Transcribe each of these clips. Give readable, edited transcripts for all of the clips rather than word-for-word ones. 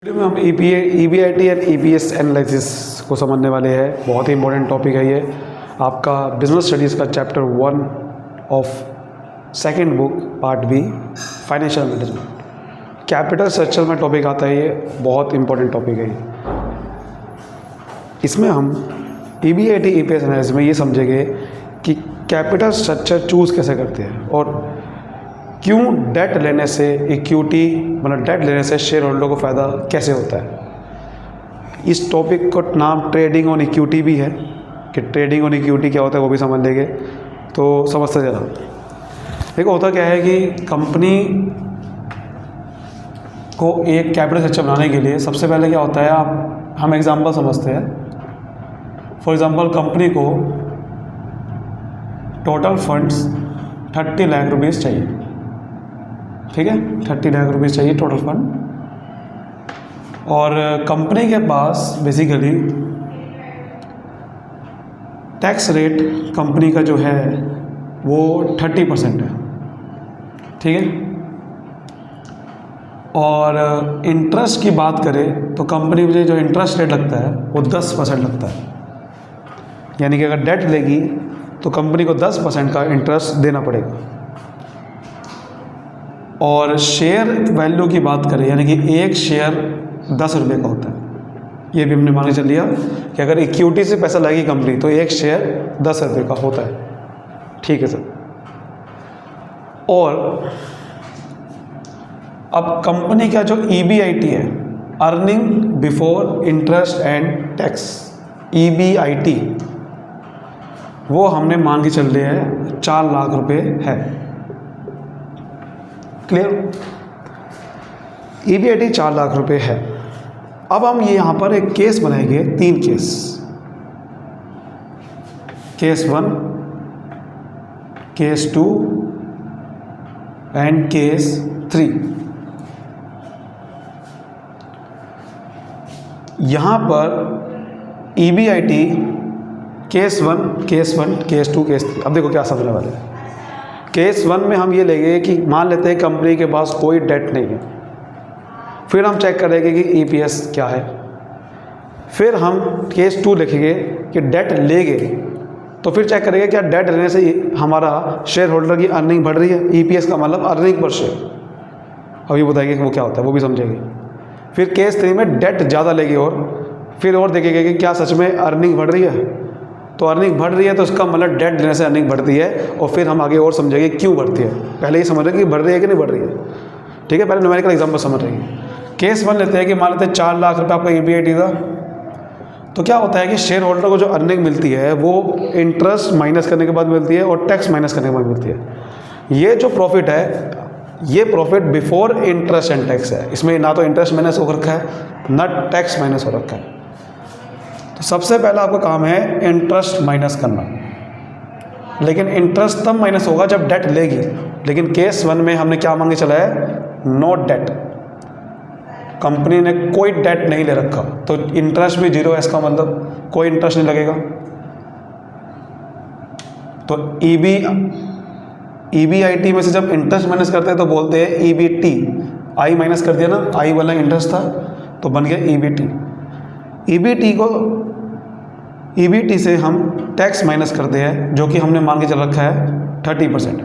Video में हम EBIT and EPS analysis को समझने वाले हैं। बहुत ही इंपॉर्टेंट टॉपिक है ये आपका बिजनेस स्टडीज़ का chapter 1 of second book part be financial management. Capital structure में टॉपिक आता है, ये बहुत इंपॉर्टेंट टॉपिक है ये। इसमें हम ईबीआईटी ईपीएस एनालिसिस में ये समझेंगे कि कैपिटल स्ट्रक्चर चूज़ कैसे करते हैं और क्यों डेट लेने से इक्विटी मतलब डेट लेने से शेयर होल्डर को फ़ायदा कैसे होता है। इस टॉपिक को नाम ट्रेडिंग ऑन इक्विटी भी है कि ट्रेडिंग ऑन इक्विटी क्या होता है वो भी समझ लेंगे। तो समझते जरा। देखो होता क्या है कि कंपनी को एक कैपिटल स्ट्रक्चर बनाने के लिए सबसे पहले क्या होता है, हम एग्जांपल समझते हैं। फॉर एग्जांपल कंपनी को टोटल फंड्स 30 लाख रुपीज़ चाहिए, ठीक है, 30 लाख रुपीज़ चाहिए टोटल फंड। और कंपनी के पास बेसिकली टैक्स रेट कंपनी का जो है वो 30% है, ठीक है। और इंटरेस्ट की बात करें तो कंपनी में जो इंटरेस्ट रेट लगता है वो 10% लगता है। यानी कि अगर डेट लेगी तो कंपनी को 10% का इंटरेस्ट देना पड़ेगा। और शेयर वैल्यू की बात करें यानी कि एक शेयर 10 रुपये का होता है। ये भी हमने मान के चल लिया कि अगर इक्विटी से पैसा लगेगी कंपनी तो एक शेयर 10 रुपये का होता है, ठीक है सर। और अब कंपनी का जो ईबीआईटी है, earning before interest and tax, EBIT, वो हमने मान के चल रहे हैं 4 लाख रुपये है। क्लियर? ईबीआईटी 4 लाख रुपए है। अब हम ये यहाँ पर एक केस बनाएंगे, 3 case. Case 1, case 2 and case 3। यहाँ पर ईबीआईटी केस 1, केस 2, केस 3। अब देखो क्या समझने वाले हैं। केस 1 में हम ये लेंगे कि मान लेते हैं कंपनी के पास कोई डेट नहीं है। फिर हम चेक करेंगे कि ईपीएस क्या है। फिर हम केस 2 लिखेंगे कि डेट लेंगे तो फिर चेक करेंगे क्या डेट लेने से हमारा शेयर होल्डर की अर्निंग बढ़ रही है। ईपीएस का मतलब अर्निंग पर शेयर। अब ये बताएंगे कि वो क्या होता है, वो भी समझेंगे। फिर केस 3 में डेट ज़्यादा लेंगे और फिर और देखेंगे कि क्या सच में अर्निंग बढ़ रही है। तो अर्निंग बढ़ रही है तो उसका मतलब डेट लेने से अर्निंग बढ़ती है। और फिर हम आगे और समझेंगे क्यों बढ़ती है। पहले ही समझ रहे हैं कि बढ़ रही है कि नहीं बढ़ रही है, ठीक है। पहले न्यूमेरिकल एग्जांपल समझ रहे हैं। केस 1 लेते हैं कि मान लेते हैं 4 लाख रुपये आपका ईबीआईटी था। तो क्या होता है कि शेयर होल्डर को जो अर्निंग मिलती है वो इंटरेस्ट माइनस करने के बाद मिलती है और टैक्स माइनस करने के बाद मिलती है। ये जो प्रॉफिट है ये profit before interest and tax है। इसमें ना तो इंटरेस्ट माइनस हो रखा है ना टैक्स माइनस हो रखा है। तो सबसे पहला आपका काम है इंटरेस्ट माइनस करना। लेकिन इंटरेस्ट तब माइनस होगा जब डेट लेगी। लेकिन केस 1 में हमने क्या मान के चला है, नो डेट। कंपनी ने कोई डेट नहीं ले रखा तो इंटरेस्ट भी 0 है। इसका मतलब कोई इंटरेस्ट नहीं लगेगा। तो ईबीआईटी में से जब इंटरेस्ट माइनस करते हैं तो बोलते हैं ईबीटी। आई माइनस कर दिया ना, आई वाला इंटरेस्ट था तो बन गया ईबीटी। ईबीटी से हम टैक्स माइनस करते हैं जो कि हमने मान के चल रखा है 30%।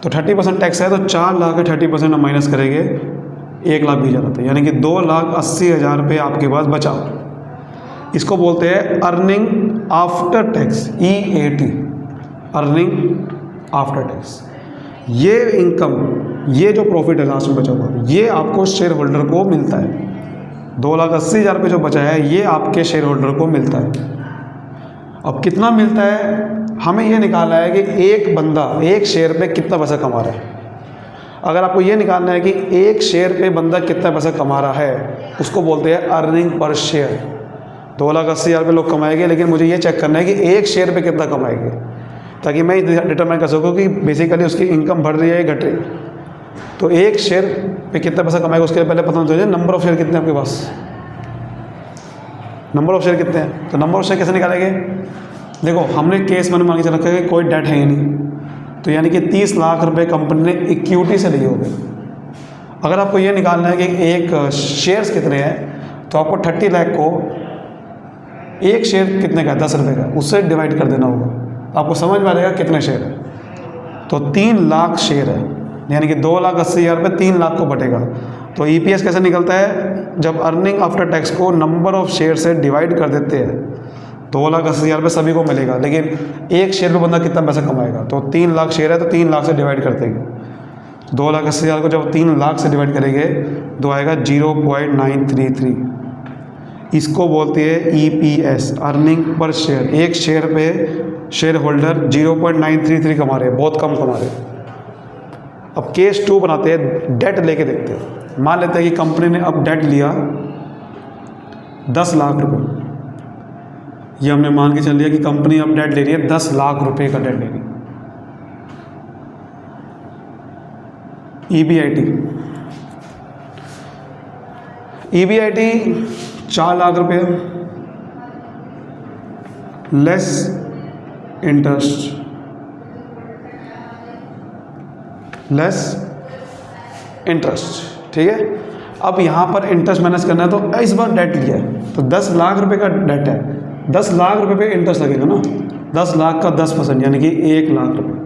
तो 30% टैक्स है तो 4 लाख का 30% हम माइनस करेंगे 1,20,000 रुपये, यानी कि 2,80,000 रुपये आपके पास बचा। इसको बोलते हैं earning after tax, EAT, earning after tax. ये इनकम, ये जो प्रॉफिट है लास्ट में बचा हुआ, ये आपको शेयर होल्डर को मिलता है। 2,80,000 रुपये जो बचा है ये आपके शेयर होल्डर को मिलता है। अब कितना मिलता है हमें ये निकालना है कि एक बंदा एक शेयर पे कितना पैसा कमा रहा है। अगर आपको ये निकालना है कि एक शेयर पे बंदा कितना पैसा कमा रहा है उसको बोलते हैं अर्निंग पर शेयर। 2,80,000 रुपये लोग कमाएंगे, लेकिन मुझे ये चेक करना है कि एक शेयर पे कितना कमाएंगे ताकि मैं डिटरमाइन कर सकूँ कि बेसिकली उसकी इनकम बढ़ रही है या घट रही है। तो एक शेयर पे कितना पैसा कमाएगा उसके पहले पता होना चाहिए नंबर ऑफ शेयर कितने आपके पास, नंबर ऑफ शेयर कितने हैं। तो नंबर ऑफ शेयर कैसे निकालेंगे, देखो हमने केस 1 में मान के चल रखा है कि कोई डेट है ही नहीं। तो यानी कि 30 लाख रुपए कंपनी ने इक्विटी से लिए हो गए। अगर आपको ये निकालना है कि एक शेयर्स कितने हैं, तो आपको 30 लाख को एक शेयर कितने का है, 10 रुपये का, उससे डिवाइड कर देना होगा। आपको समझ में आ जाएगा कितने शेयर है। तो 3 लाख शेयर है, यानी कि 2,80,000 रुपये 3 लाख को बटेगा। तो EPS कैसे निकलता है, जब अर्निंग आफ्टर टैक्स को नंबर ऑफ शेयर से डिवाइड कर देते हैं। 2,80,000 रुपये सभी को मिलेगा, लेकिन एक शेयर पे बंदा कितना पैसा कमाएगा। तो 3 लाख शेयर है, तो 3 लाख से डिवाइड कर देंगे। 2,80,000 को जब 3 लाख से डिवाइड करेंगे तो आएगा 0.933। इसको बोलते हैं EPS, अर्निंग पर शेयर। एक शेयर पे शेयर होल्डर 0.933 कमा रहे हैं, बहुत कम कमा रहे हैं। अब केस 2 बनाते हैं, डेट लेके देखते हैं। मान लेते हैं कि कंपनी ने अब डेट लिया 10 लाख रुपए। ये हमने मान के चल लिया कि कंपनी अब डेट ले रही है 10 लाख रुपए का डेट ले रही है। EBIT 4 लाख रुपये लेस इंटरेस्ट, ठीक है। अब यहाँ पर इंटरेस्ट माइनस करना है, तो इस बार डेट लिया है तो 10 लाख रुपए का डेट है, 10 लाख रुपए पे इंटरेस्ट लगेगा ना, 10 लाख का 10% यानी कि 1 लाख रुपए।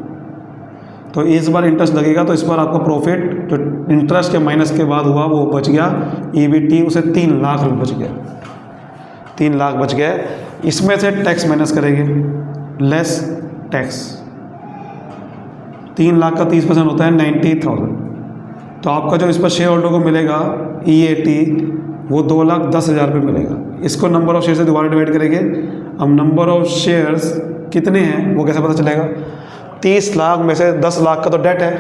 तो इस बार इंटरेस्ट लगेगा, तो इस बार आपका प्रॉफिट जो इंटरेस्ट के माइनस के बाद हुआ वो बच गया EBT, उसे 3 लाख रुपये बच गया, 3 लाख बच गए। इसमें से टैक्स माइनस करेंगे, लेस टैक्स। 3 लाख का 30% होता है 90,000। तो आपका जो इस पर शेयर होल्डर को मिलेगा EAT वो 2,10,000 रुपये मिलेगा। इसको नंबर ऑफ़ शेयर से दोबारा डिवाइड करेंगे। अब नंबर ऑफ़ शेयर्स कितने हैं वो कैसे पता चलेगा, 30 लाख में से 10 लाख का तो डेट है,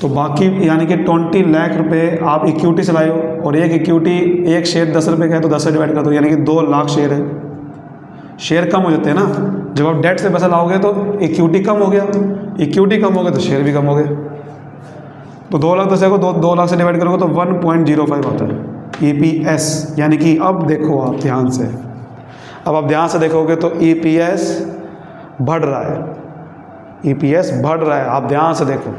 तो बाकी यानी कि 20 लाख रुपए आप इक्विटी से लाए हो, और एक इक्विटी एक शेयर 10 रुपये का है, तो 10 से डिवाइड कर दो, यानी कि 2 लाख शेयर है। शेयर कम हो जाते हैं ना, जब आप डेट से पैसा लाओगे तो इक्विटी कम हो गया, इक्विटी कम हो गया तो शेयर भी कम हो गए। तो 2 लाख 10 को 2 लाख से डिवाइड करोगे तो 1.05 आता है EPS। यानी कि अब देखो आप ध्यान से, अब आप ध्यान से देखोगे तो EPS बढ़ रहा है, EPS बढ़ रहा है। आप ध्यान से देखो,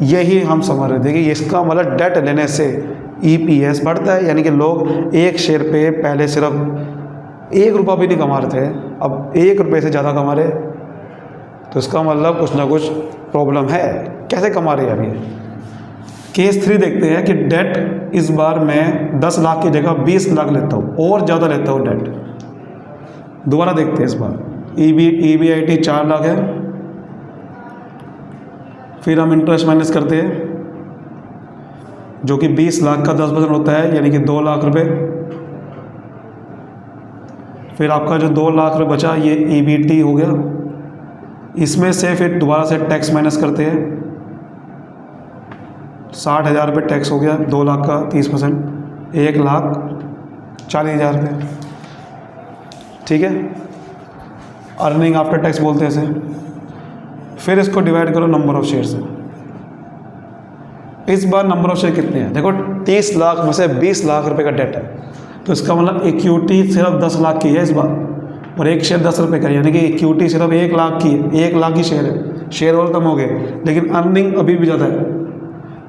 यही हम समझ रहे थे कि इसका मतलब डेट लेने से EPS बढ़ता है, यानी कि लोग एक शेयर पे पहले सिर्फ 1 रुपया भी नहीं कमा रहे थे, अब 1 रुपये से ज़्यादा कमा रहे। तो इसका मतलब कुछ ना कुछ प्रॉब्लम है। कैसे कमा रहे हैं अभी। केस 3 देखते हैं कि डेट इस बार मैं 10 लाख की जगह 20 लाख लेता हूँ, और ज़्यादा लेता हूँ डेट। दोबारा देखते हैं इस बार। EBIT 4 लाख है, फिर हम इंटरेस्ट माइनस करते हैं जो कि 20 लाख का 10% होता है, यानी कि 2 लाख रुपए। फिर आपका जो 2 लाख रुपये बचा ये EBT हो गया। इसमें से फिर दोबारा से टैक्स माइनस करते हैं, 60,000 रुपये टैक्स हो गया, 2 लाख का 30%, 1,40,000 रुपये, ठीक है। अर्निंग आफ्टर टैक्स बोलते हैं इसे। फिर इसको डिवाइड करो नंबर ऑफ शेयर से। इस बार नंबर ऑफ शेयर कितने हैं देखो, 30 लाख में से 20 लाख रुपए का डेट है, तो इसका मतलब इक्विटी सिर्फ 10 लाख की है इस बार, और एक शेयर 10 रुपये का, यानी कि इक्विटी सिर्फ 1 लाख की है, 1 लाख की शेयर है। शेयर और कम हो गए, लेकिन अर्निंग अभी भी ज़्यादा है।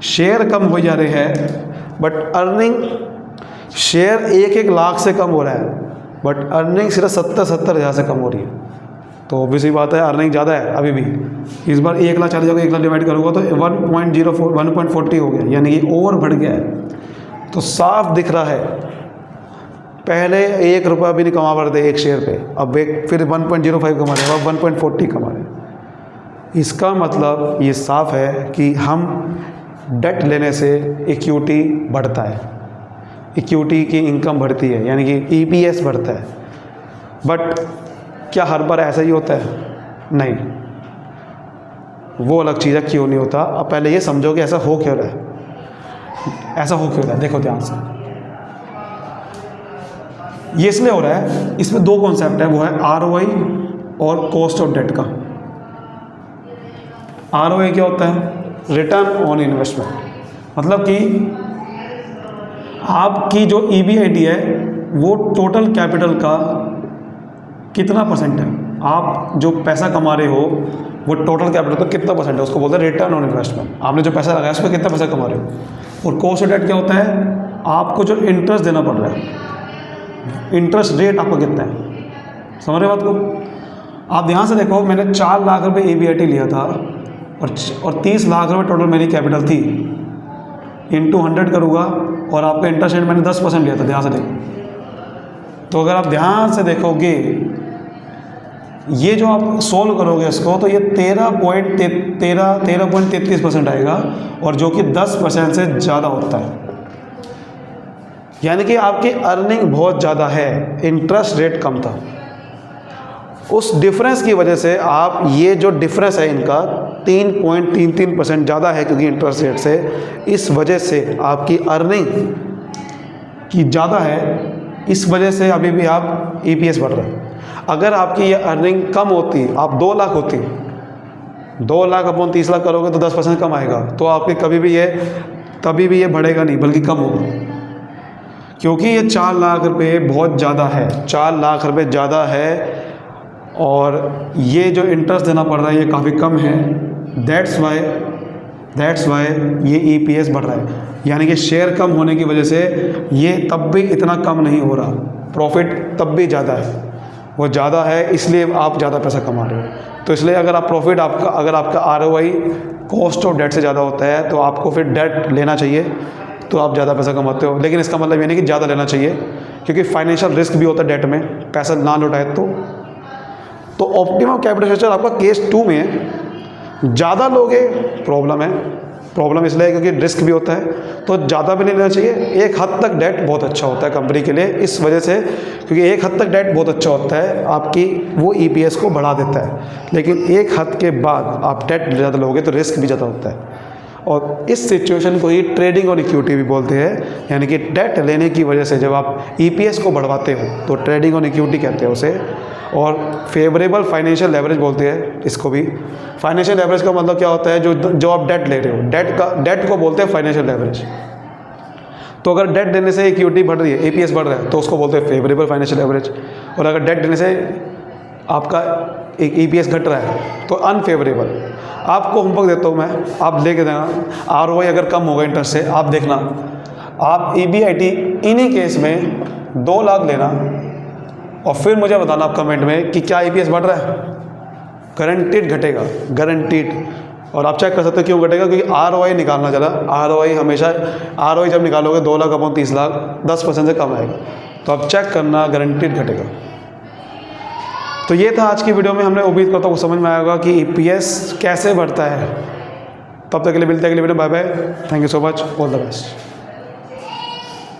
शेयर कम हो जा रहे हैं बट अर्निंग, शेयर 1-1 लाख से कम हो रहा है, बट अर्निंग सिर्फ 70,000 से कम हो रही है। तो ऑब्वियसली बात है अर्निंग ज़्यादा है अभी भी। इस बार 1,40,000 को 1 लाख डिवाइड करूँगा तो 1.40 हो गया, यानी कि और बढ़ गया है। तो साफ दिख रहा है, पहले 1 रुपया भी नहीं कमा पा रहे थे एक शेयर पे, अब फिर 1.05 कमा रहे हैं, अब 1.40 कमा रहे हैं। इसका मतलब ये साफ है कि हम डेट लेने से इक्विटी बढ़ता है, इक्विटी की इनकम बढ़ती है, यानी कि EPS बढ़ता है। बट क्या हर बार ऐसा ही होता है? नहीं, वो अलग चीज़ है, क्यों नहीं होता। अब पहले ये समझो कि ऐसा हो क्यों रहा है, ऐसा हो क्यों रहा है। देखो ध्यान से, ये इसलिए हो रहा है, इसमें 2 कॉन्सेप्ट है, वो है ROI और कॉस्ट ऑफ डेट का। ROI क्या होता है? Return on investment. मतलब कि आपकी जो EBIT है वो टोटल कैपिटल का कितना % है। आप जो पैसा कमा रहे हो वो टोटल कैपिटल तो कितना परसेंट है उसको बोलते हैं रिटर्न ऑन इन्वेस्टमेंट। आपने जो पैसा लगाया उस पर कितना पैसा कमा रहे हो। और कॉस्ट ऑफ डेट क्या होता है, आपको जो इंटरेस्ट देना पड़ रहा है, इंटरेस्ट रेट आपका कितना है। समझ रहे बात को। आप ध्यान से देखो, मैंने 4 लाख रुपए EBIT लिया था और 30 लाख रुपए टोटल मेरी कैपिटल थी, इंटू 100 करूँगा और आपका इंटरेस्ट रेट मैंने 10% लिया था। ध्यान से देखो, तो अगर आप ध्यान से देखोगे ये जो आप सोल्व करोगे इसको, तो ये 13.33% आएगा, और जो कि 10% से ज़्यादा होता है। यानी कि आपकी अर्निंग बहुत ज़्यादा है, इंटरेस्ट रेट कम था। उस डिफरेंस की वजह से आप, ये जो डिफरेंस है इनका 3.33% ज़्यादा है क्योंकि इंटरेस्ट रेट से, इस वजह से आपकी अर्निंग की ज़्यादा है, इस वजह से अभी भी आप EPS बढ़ रहे हैं। अगर आपकी ये अर्निंग कम होती, आप 2 लाख होती, 2 लाख अपॉन 30 लाख करोगे तो 10% कम आएगा, तो आपके कभी भी ये बढ़ेगा नहीं बल्कि कम होगा, क्योंकि ये 4 लाख रुपये बहुत ज़्यादा है, 4 लाख रुपये ज़्यादा है, और ये जो इंटरेस्ट देना पड़ रहा है ये काफ़ी कम है। दैट्स वाई ये EPS बढ़ रहा है। यानी कि शेयर कम होने की वजह से ये तब भी इतना कम नहीं हो रहा, प्रॉफिट तब भी ज़्यादा है, वो ज़्यादा है इसलिए आप ज़्यादा पैसा कमा रहे हो। तो इसलिए अगर आप प्रॉफिट अगर आपका ROI कॉस्ट ऑफ डेट से ज़्यादा होता है तो आपको फिर डेट लेना चाहिए, तो आप ज़्यादा पैसा कमाते हो। लेकिन इसका मतलब ये नहीं कि ज़्यादा लेना चाहिए, क्योंकि फाइनेंशियल रिस्क भी होता है डेट में, पैसा ना लौटाए तो ऑप्टिमम कैपिटल स्ट्रक्चर आपका केस 2 में है। ज़्यादा लोगे प्रॉब्लम इसलिए है क्योंकि रिस्क भी होता है, तो ज़्यादा भी नहीं लेना चाहिए। एक हद तक डेट बहुत अच्छा होता है कंपनी के लिए, इस वजह से, क्योंकि एक हद तक डेट बहुत अच्छा होता है, आपकी वो EPS को बढ़ा देता है। लेकिन एक हद के बाद आप डेट ज़्यादा लोगे तो रिस्क भी ज़्यादा होता है, और इस सिचुएशन को ही ट्रेडिंग और इक्विटी भी बोलते हैं। यानी कि डेट लेने की वजह से जब आप EPS को बढ़वाते हो तो ट्रेडिंग और इक्विटी कहते हैं उसे, और फेवरेबल फाइनेंशियल लेवरेज बोलते हैं इसको भी। फाइनेंशियल लेवरेज का मतलब क्या होता है, जो आप डेट ले रहे हो, डेट को बोलते हैं फाइनेंशियल लेवरेज। तो अगर डेट देने से इक्विटी बढ़ रही है, EPS बढ़ रहा है, तो उसको बोलते हैं फेवरेबल फाइनेंशियल लेवरेज। और अगर डेट देने से आपका एक EPS घट रहा है तो अनफेवरेबल। आपको होमवर्क देता हूँ मैं, आप लेके देना। ROI अगर कम होगा इंटरेस्ट से, आप देखना, आप EBIT इन्हीं केस में 2 लाख लेना और फिर मुझे बताना आप कमेंट में कि क्या EPS बढ़ रहा है। गारंटीड घटेगा, गारंटीड। और आप चेक कर सकते हो क्यों घटेगा, क्योंकि ROI निकालना चला। ROI हमेशा, ROI जब निकालोगे 2 लाख अपॉन 30 लाख 10% से कम आएगा, तो आप चेक करना, गारंटीड घटेगा। तो ये था आज की वीडियो में। हमने उम्मीद करता हूँ समझ में आया होगा कि EPS कैसे बढ़ता है। तब तक के लिए मिलते हैं अगली वीडियो। Bye bye, thank you so much, all the best.